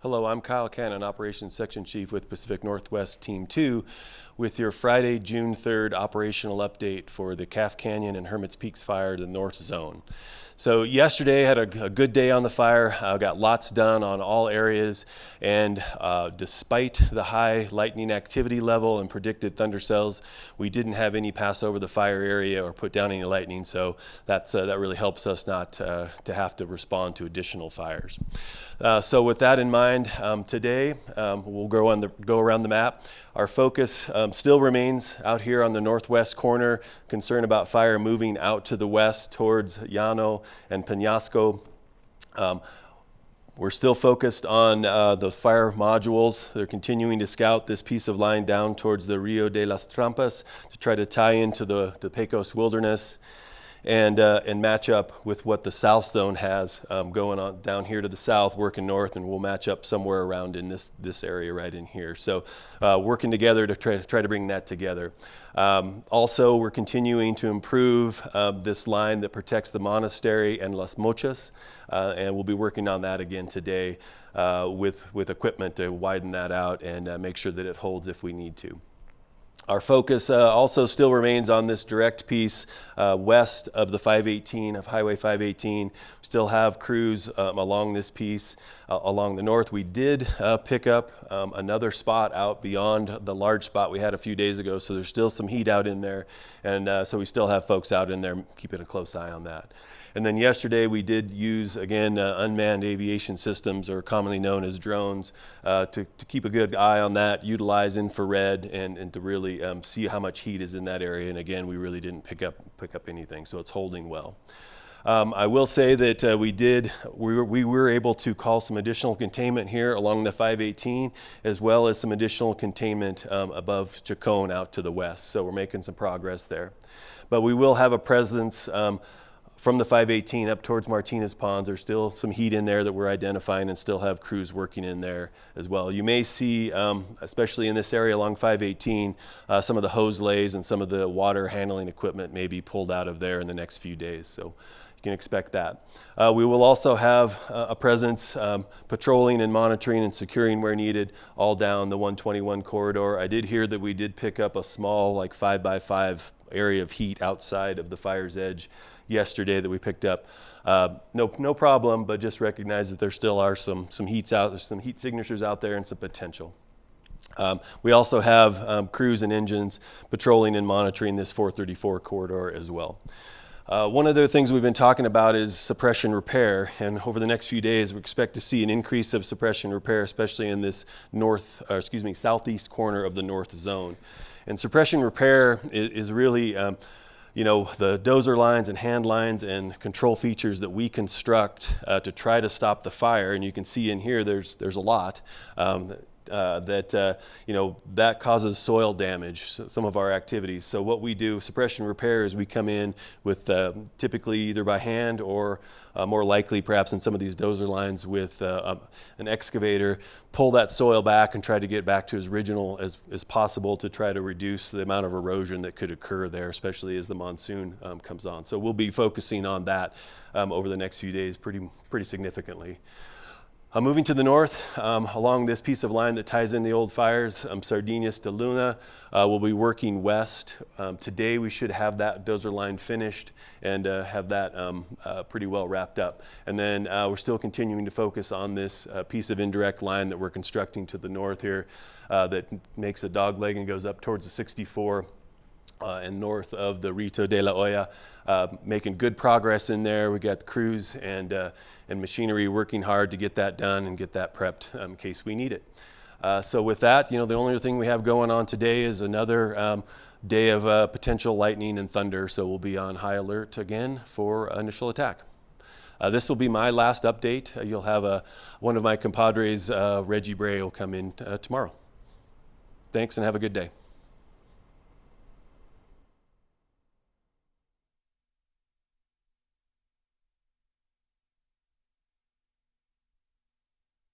Hello, I'm Kyle Cannon, Operations Section Chief with Pacific Northwest Team 2 with your Friday, June 3rd operational update for the Calf Canyon and Hermit's Peaks fire to the North Zone. So yesterday I had a good day on the fire. I got lots done on all areas, and despite the high lightning activity level and predicted thunder cells, we didn't have any pass over the fire area or put down any lightning, so that really helps us not to have to respond to additional fires. So with that in mind, today we'll go around the map. Our focus still remains out here on the northwest corner, concern about fire moving out to the west towards Llano and Peñasco. We're still focused on the fire modules. They're continuing to scout this piece of line down towards the Rio de las Trampas to try to tie into the Pecos Wilderness and match up with what the South Zone has going on down here to the south, working north, and we'll match up somewhere around in this area right in here. So working together to try to bring that together. Also, we're continuing to improve this line that protects the monastery and Las Mochas, and we'll be working on that again today with equipment to widen that out and make sure that it holds if we need to. Our focus also still remains on this direct piece west of the 518, of Highway 518. We still have crews along this piece. Along the north, we did pick up another spot out beyond the large spot we had a few days ago, so there's still some heat out in there, and so we still have folks out in there keeping a close eye on that. And then yesterday we did use, again, unmanned aviation systems, or commonly known as drones, to keep a good eye on that, utilize infrared, and to really see how much heat is in that area. And again, we really didn't pick up anything, so it's holding well. I will say that we were able to call some additional containment here along the 518, as well as some additional containment above Chacon out to the west. So we're making some progress there. But we will have a presence from the 518 up towards Martinez Ponds. There's still some heat in there that we're identifying, and still have crews working in there as well. You may see, especially in this area along 518, some of the hose lays and some of the water handling equipment may be pulled out of there in the next few days. So you can expect that. We will also have a presence patrolling and monitoring and securing where needed all down the 121 corridor. I did hear that we did pick up a small, like 5x5 area of heat outside of the fire's edge yesterday that we picked up. No problem, but just recognize that there still are some heat signatures out there and some potential. We also have crews and engines patrolling and monitoring this 434 corridor as well. One of the things we've been talking about is suppression repair, and over the next few days we expect to see an increase of suppression repair, especially in this southeast corner of the North Zone. And suppression repair is really the dozer lines and hand lines and control features that we construct to try to stop the fire. And you can see in here there's a lot that causes soil damage, some of our activities. So what we do, suppression repair, is we come in with typically either by hand or more likely perhaps in some of these dozer lines with an excavator, pull that soil back and try to get back to as original as possible to try to reduce the amount of erosion that could occur there, especially as the monsoon comes on. So we'll be focusing on that over the next few days pretty significantly. Moving to the north, along this piece of line that ties in the old fires, Sardinias de Luna, we'll be working west. Today we should have that dozer line finished and have that pretty well wrapped up. And then we're still continuing to focus on this piece of indirect line that we're constructing to the north here that makes a dog leg and goes up towards the 64 and north of the Rito de la Olla. Making good progress in there. We got the crews and machinery working hard to get that done and get that prepped in case we need it. So with that, the only other thing we have going on today is another day of potential lightning and thunder. So we'll be on high alert again for initial attack. This will be my last update. You'll have one of my compadres, Reggie Bray, will come in tomorrow. Thanks and have a good day.